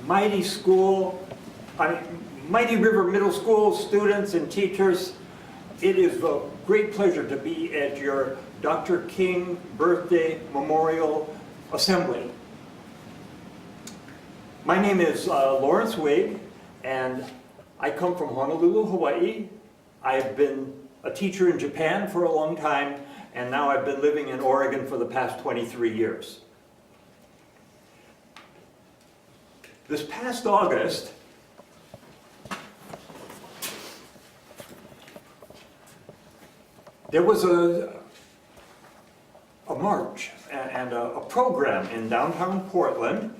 Mighty River Middle School students and teachers, it is a great pleasure to be at your Dr. King Birthday Memorial Assembly. My name is Lawrence Wig, and I come from Honolulu, Hawaii. I've been a teacher in Japan for a long time, and now I've been living in Oregon for the past 23 years. This past August, there was a march and a program in downtown Portland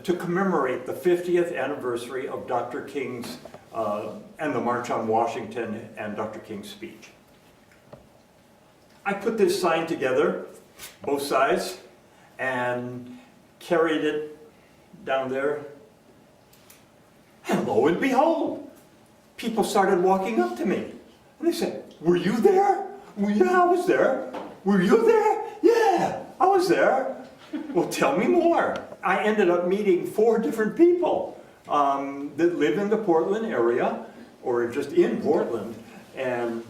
to commemorate the 50th anniversary of Dr. King's and the March on Washington and Dr. King's speech. I put this sign together, both sides, and carried it down there. And lo and behold, people started walking up to me. And they said, "Were you there?" "Well, yeah, I was there." "Were you there?" "Yeah, I was there." "Well, tell me more." I ended up meeting 4 different people that live in the Portland area, or just in Portland, and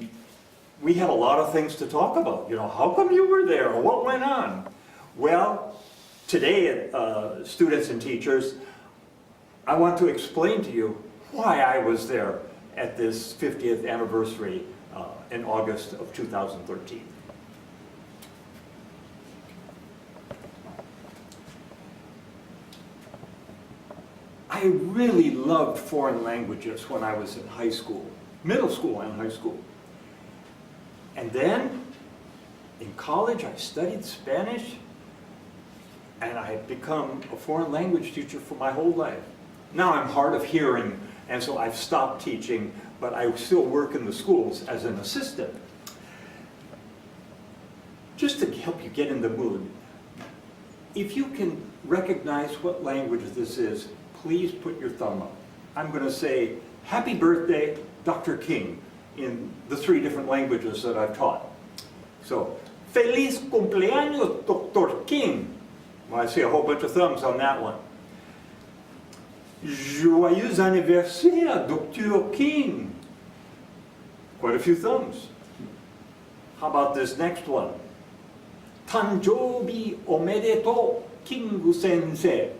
we had a lot of things to talk about. You know, how come you were there? What went on? Well, today, students and teachers, I want to explain to you why I was there at this 50th anniversary in August of 2013. I really loved foreign languages when I was in high school, middle school and high school. And then in college I studied Spanish, and I had become a foreign language teacher for my whole life. Now I'm hard of hearing, and so I've stopped teaching, but I still work in the schools as an assistant. Just to help you get in the mood, if you can recognize what language this is, please put your thumb up. I'm going to say, "Happy birthday, Dr. King," in the 3 different languages that I've taught. So, "Feliz cumpleaños, Dr. King." Well, I see a whole bunch of thumbs on that one. "Joyeux anniversaire, Dr. King." Quite a few thumbs. How about this next one? "Tanjoubi omedetou, Kingu sensei."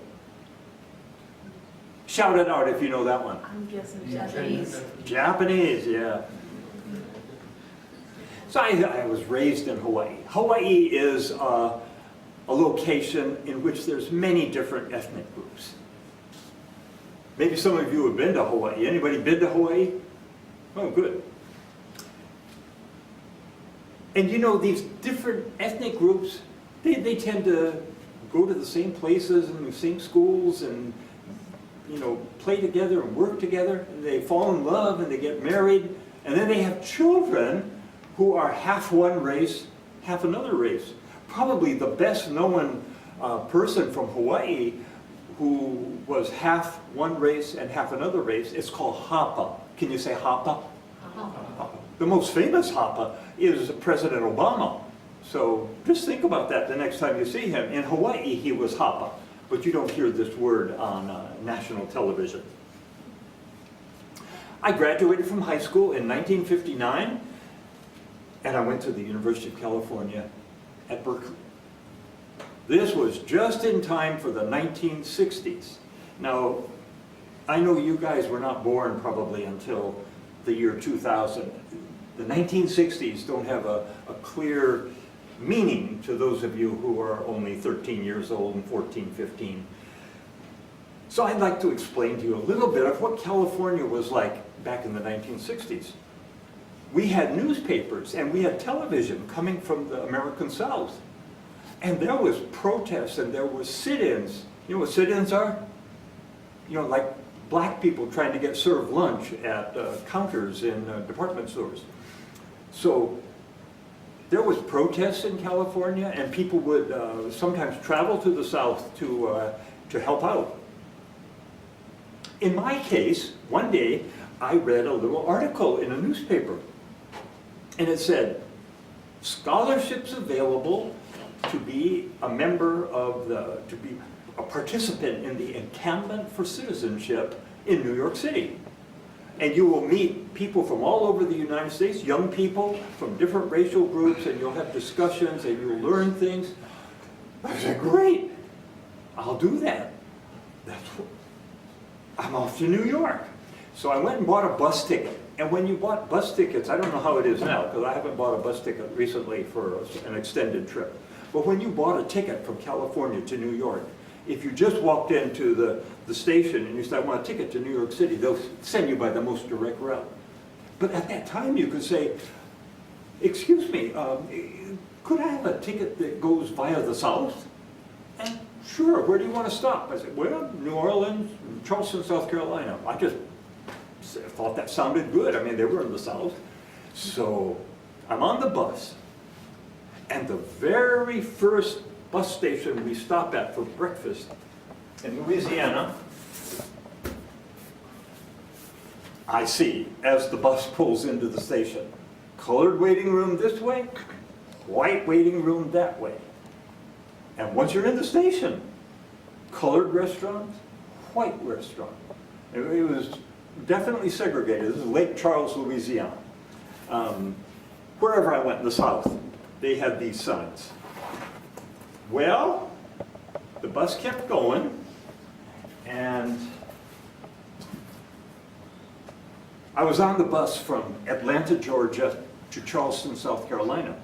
Shout it out if you know that one. I'm guessing Japanese. Japanese, yeah. So I was raised in Hawaii. Hawaii is a location in which there's many different ethnic groups. Maybe some of you have been to Hawaii. Anybody been to Hawaii? Oh, good. And you know, these different ethnic groups, they tend to go to the same places and the same schools and, you know, play together and work together. And they fall in love and they get married. And then they have children who are half one race, half another race. Probably the best known person from Hawaii who was half one race and half another race, it's called Hapa. Can you say Hapa? Hapa. The most famous Hapa is President Obama. So just think about that the next time you see him. In Hawaii, he was Hapa, but you don't hear this word on national television. I graduated from high school in 1959, and I went to the University of California at Berkeley. This was just in time for the 1960s. Now, I know you guys were not born probably until the year 2000. The 1960s don't have a clear meaning to those of you who are only 13 years old and 14, 15. So I'd like to explain to you a little bit of what California was like back in the 1960s. We had newspapers and we had television coming from the American South. And there was protests and there was sit-ins. You know what sit-ins are? You know, like black people trying to get served lunch at counters in department stores. So there was protests in California, and people would sometimes travel to the South to help out. In my case, one day I read a little article in a newspaper, and it said, "Scholarships available to be a member of to be a participant in the Encampment for Citizenship in New York City. And you will meet people from all over the United States, young people from different racial groups, and you'll have discussions and you'll learn things. I said, great, I'll do that. I'm off to New York. So I went and bought a bus ticket. And when you bought bus tickets, I don't know how it is now, because I haven't bought a bus ticket recently for an extended trip. But when you bought a ticket from California to New York, if you just walked into the station and you said, I want a ticket to New York City, they'll send you by the most direct route. But at that time you could say, excuse me, could I have a ticket that goes via the South? And sure, where do you want to stop? I said, well, New Orleans, Charleston, South Carolina. I just thought that sounded good. I mean, they were in the South. So I'm on the bus, and the very first bus station we stop at for breakfast in Louisiana, I see, as the bus pulls into the station, colored waiting room this way, white waiting room that way. And once you're in the station, colored restaurants, white restaurant. It was definitely segregated. This is Lake Charles, Louisiana. Wherever I went in the South, they had these signs. Well, the bus kept going, and I was on the bus from Atlanta, Georgia to Charleston, South Carolina.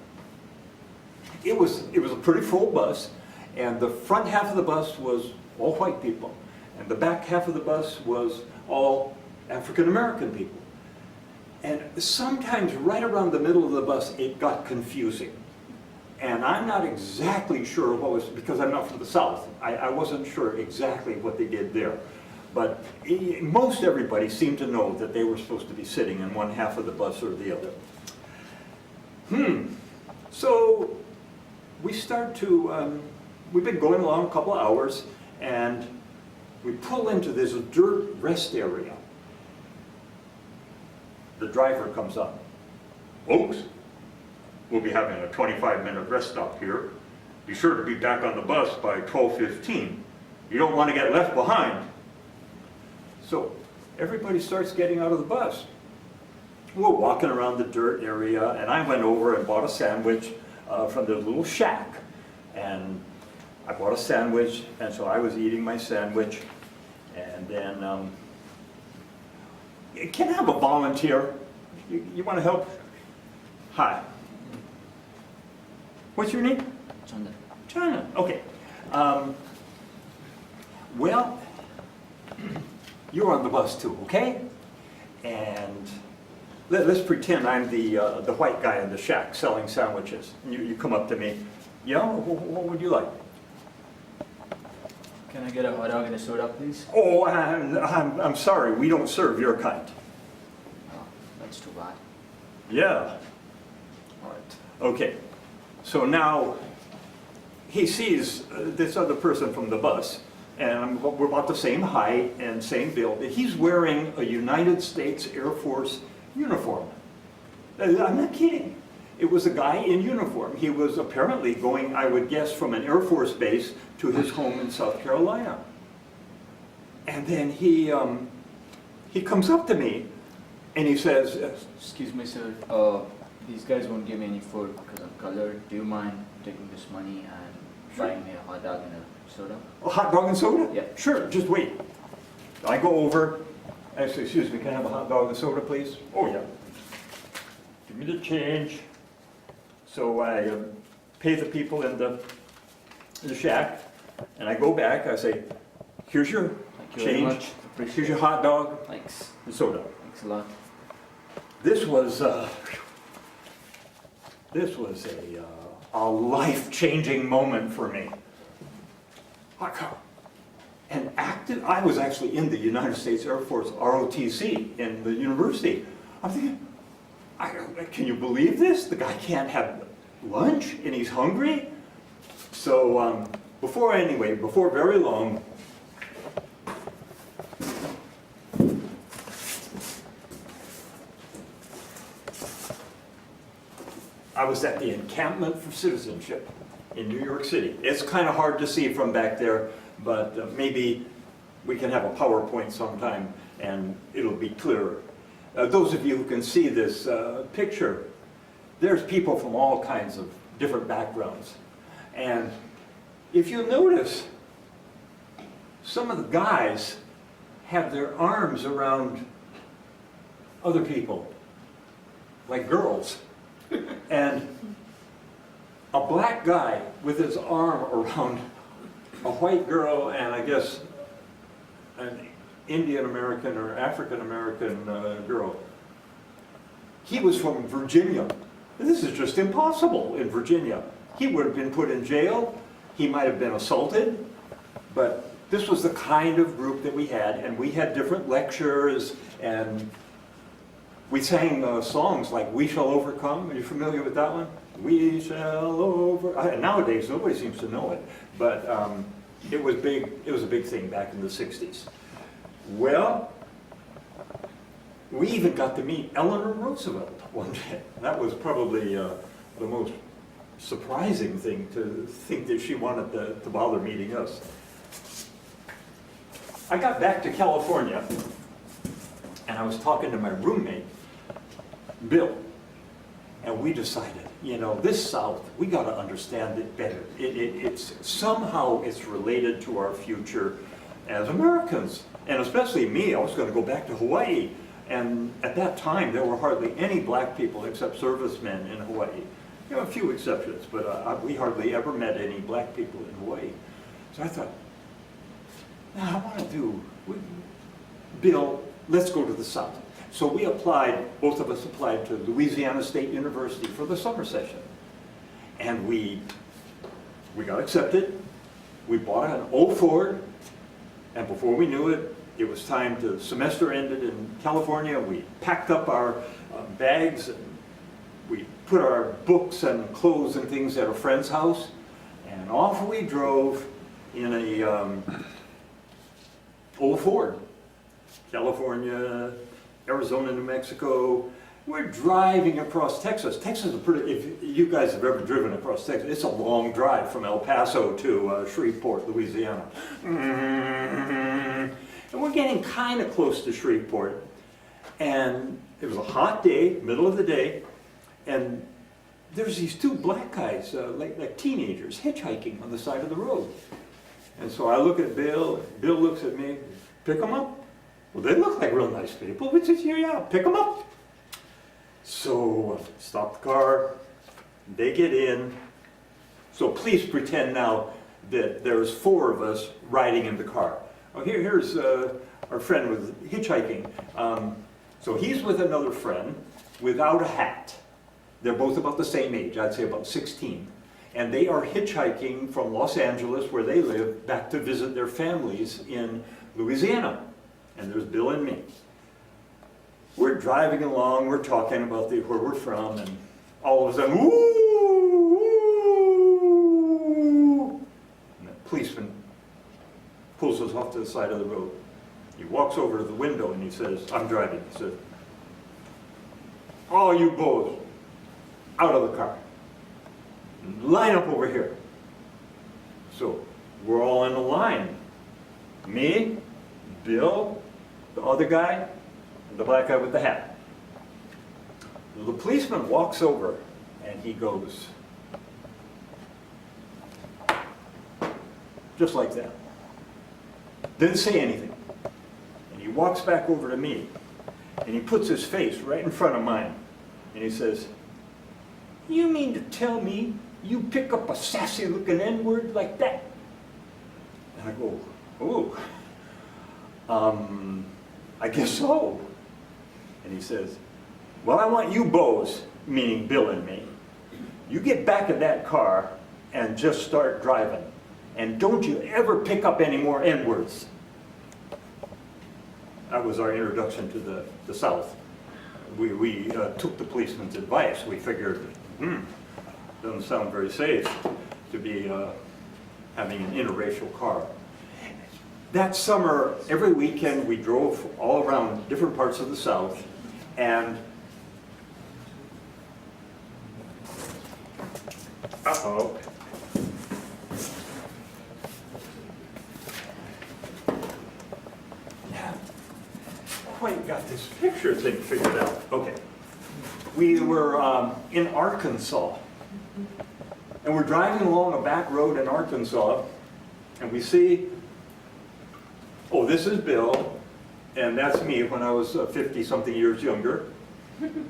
It was a pretty full bus, and the front half of the bus was all white people, and the back half of the bus was all African American people. And sometimes right around the middle of the bus, it got confusing. And I'm not exactly sure what was, because I'm not from the South, I wasn't sure exactly what they did there. But most everybody seemed to know that they were supposed to be sitting in one half of the bus or the other. So we start to, we've been going along a couple of hours, and we pull into this dirt rest area. The driver comes up. Folks, we'll be having a 25-minute rest stop here. Be sure to be back on the bus by 12:15. You don't want to get left behind. So everybody starts getting out of the bus. We're walking around the dirt area, and I went over and bought a sandwich from the little shack. And I bought a sandwich, and so I was eating my sandwich. And then, can I have a volunteer? You want to help? Hi. What's your name? Chanda. China. Okay. Well, you're on the bus too, okay? And let's pretend I'm the white guy in the shack selling sandwiches. You come up to me. Yeah, what would you like? Can I get a hot dog and a soda, please? Oh, I'm sorry. We don't serve your kind. Oh, that's too bad. Yeah. All right. Okay. So now he sees this other person from the bus, and we're about the same height and same build. He's wearing a United States Air Force uniform. I'm not kidding. It was a guy in uniform. He was apparently going, I would guess, from an Air Force base to his home in South Carolina. And then he comes up to me and he says, Excuse me, sir. These guys won't give me any food because I'm colored. Do you mind taking this money and buying me a hot dog and a soda? a hot dog and soda? Yeah. Sure, just wait. I go over, I say, excuse me, can I have a hot dog and soda, please? Oh, yeah. Give me the change. So I pay the people in the shack, and I go back, I say, here's your Thank you very change, much. Appreciate here's your it. hot dog Thanks. and soda. Thanks a lot. This was a life-changing moment for me. And I was actually in the United States Air Force ROTC in the university. I'm thinking, can you believe this? The guy can't have lunch and he's hungry? So before very long, I was at the Encampment for Citizenship in New York City. It's kind of hard to see from back there, but maybe we can have a PowerPoint sometime and it'll be clearer. Those of you who can see this picture, there's people from all kinds of different backgrounds. And if you notice, some of the guys have their arms around other people, like girls. And a black guy with his arm around a white girl and I guess an Indian American or African American girl. He was from Virginia. This is just impossible in Virginia. He would have been put in jail. He might have been assaulted. But this was the kind of group that we had, and we had different lectures, and we sang songs like "We Shall Overcome." Are you familiar with that one? We shall over. Nowadays, nobody seems to know it, but it was big. It was a big thing back in the '60s. Well, we even got to meet Eleanor Roosevelt one day. That was probably the most surprising thing, to think that she wanted to bother meeting us. I got back to California, and I was talking to my roommate, Bill, and we decided, you know, this South, we got to understand it better. Somehow it's related to our future as Americans, and especially me. I was going to go back to Hawaii, and at that time there were hardly any black people except servicemen in Hawaii. You know, a few exceptions, but we hardly ever met any black people in Hawaii. So I thought, now I want to do, Bill, let's go to the South. So we applied, both of us applied to Louisiana State University for the summer session. And we got accepted. We bought an old Ford, and before we knew it, it was time to, semester ended in California. We packed up our bags, and we put our books and clothes and things at a friend's house, and off we drove in a old Ford. California, Arizona, New Mexico. We're driving across Texas. Texas is pretty, if you guys have ever driven across Texas, it's a long drive from El Paso to Shreveport, Louisiana. And we're getting kind of close to Shreveport. And it was a hot day, middle of the day, and there's these two black guys, like teenagers, hitchhiking on the side of the road. And so I look at Bill, Bill looks at me, pick them up. Well, they look like real nice people. We said, yeah, pick them up. So stop the car, they get in. So please pretend now that there's four of us riding in the car. Oh, here's our friend with hitchhiking. So he's with another friend without a hat. They're both about the same age, I'd say about 16. And they are hitchhiking from Los Angeles, where they live, back to visit their families in Louisiana. And there's Bill and me. We're driving along, we're talking about where we're from, and all of a sudden, woo, woo, and the policeman pulls us off to the side of the road. He walks over to the window and he says, I'm driving. He says, all you boys, out of the car. Line up over here. So we're all in a line. Me, Bill, the other guy, and the black guy with the hat. The policeman walks over and he goes, just like that. Didn't say anything. And he walks back over to me and he puts his face right in front of mine and he says, you mean to tell me you pick up a sassy looking N-word like that? And I go, oh, I guess so. And he says, well, I want you boys, meaning Bill and me, you get back in that car and just start driving. And don't you ever pick up any more N-words. That was our introduction to the South. We took the policeman's advice. We figured, doesn't sound very safe to be having an interracial car. That summer, every weekend, we drove all around different parts of the South, and quite got this picture thing figured out. Okay. We were in Arkansas, and we're driving along a back road in Arkansas, and we see, oh, this is Bill, and that's me when I was 50-something years younger.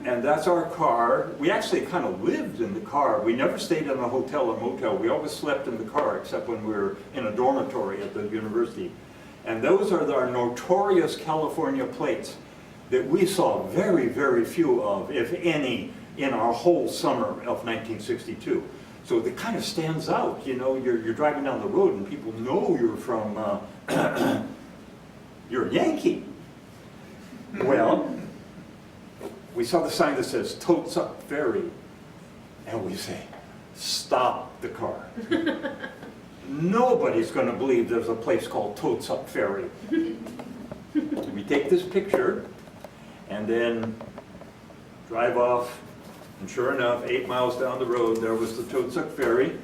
And that's our car. We actually kind of lived in the car. We never stayed in a hotel or motel. We always slept in the car, except when we were in a dormitory at the university. And those are our notorious California plates that we saw very, very few of, if any, in our whole summer of 1962. So it kind of stands out, you know, you're driving down the road and people know you're from, you're a Yankee. Well, we saw the sign that says Totes Up Ferry, and we say, stop the car. Nobody's going to believe there's a place called Totes Up Ferry. We take this picture and then drive off, and sure enough, 8 miles down the road, there was the Totes Up Ferry,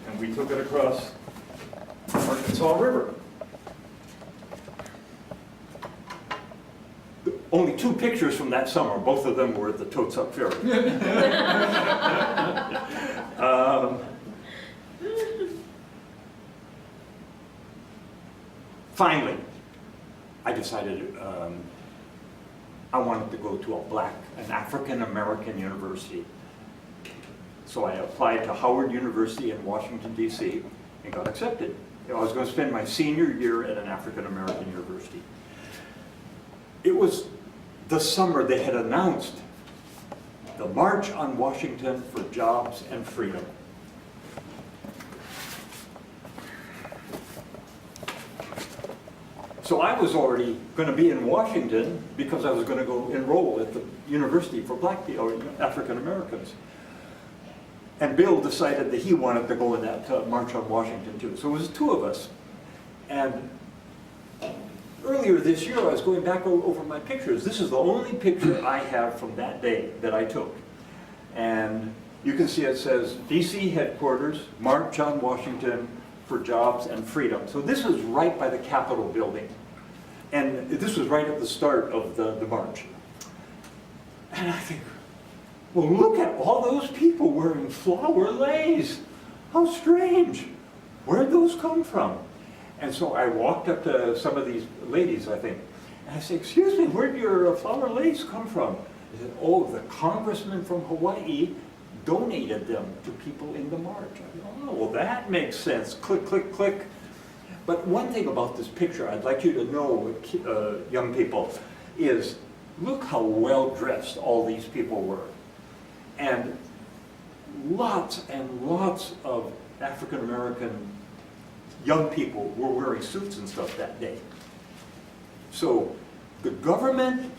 and we took it across the Arkansas River. Only 2 pictures from that summer, both of them were at the Totes Up Ferry. Finally, I decided I wanted to go to an African-American university. So I applied to Howard University in Washington, D.C. and got accepted. I was going to spend my senior year at an African-American university. It was the summer they had announced the March on Washington for Jobs and Freedom. So I was already going to be in Washington because I was going to go enroll at the University for Black people, or African Americans. And Bill decided that he wanted to go in that March on Washington too. So it was 2 of us. And earlier this year, I was going back over my pictures. This is the only picture I have from that day that I took. And you can see it says, DC headquarters, March on Washington for Jobs and Freedom. So this was right by the Capitol building. And this was right at the start of the march. And I think, well, look at all those people wearing flower lace. How strange. Where'd those come from? And so I walked up to some of these ladies, I think, and I said, excuse me, where'd your flower lace come from? They said, oh, the congressman from Hawaii donated them to people in the march. I said, oh, well, that makes sense. Click, click, click. But one thing about this picture I'd like you to know, young people, is look how well dressed all these people were. And lots of African American young people were wearing suits and stuff that day. So the government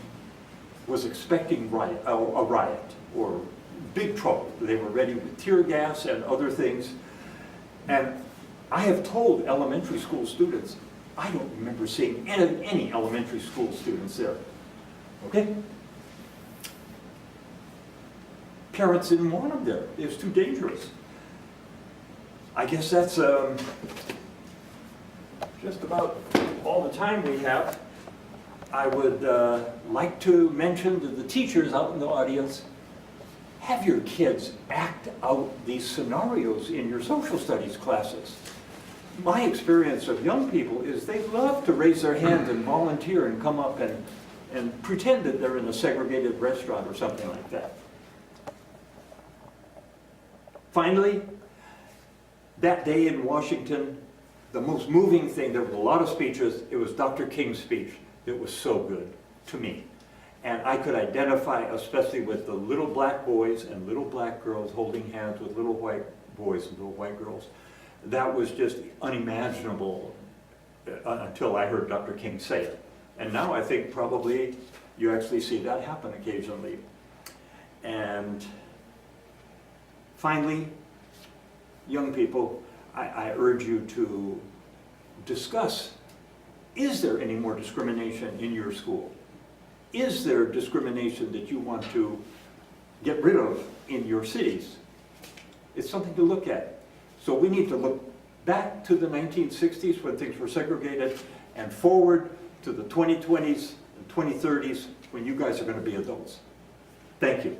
was expecting a riot or big trouble. They were ready with tear gas and other things. And I have told elementary school students, I don't remember seeing any elementary school students there. Okay? Parents didn't want them there. It was too dangerous. I guess that's just about all the time we have. I would like to mention to the teachers out in the audience, have your kids act out these scenarios in your social studies classes. My experience of young people is they love to raise their hand and volunteer and come up and pretend that they're in a segregated restaurant or something like that. Finally, that day in Washington, the most moving thing, there were a lot of speeches, it was Dr. King's speech that was so good to me. And I could identify especially with the little black boys and little black girls holding hands with little white boys and little white girls. That was just unimaginable until I heard Dr. King say it. And now I think probably you actually see that happen occasionally. And finally, young people, I urge you to discuss, is there any more discrimination in your school? Is there discrimination that you want to get rid of in your cities? It's something to look at. So we need to look back to the 1960s when things were segregated and forward to the 2020s the 2030s, when you guys are going to be adults. Thank you.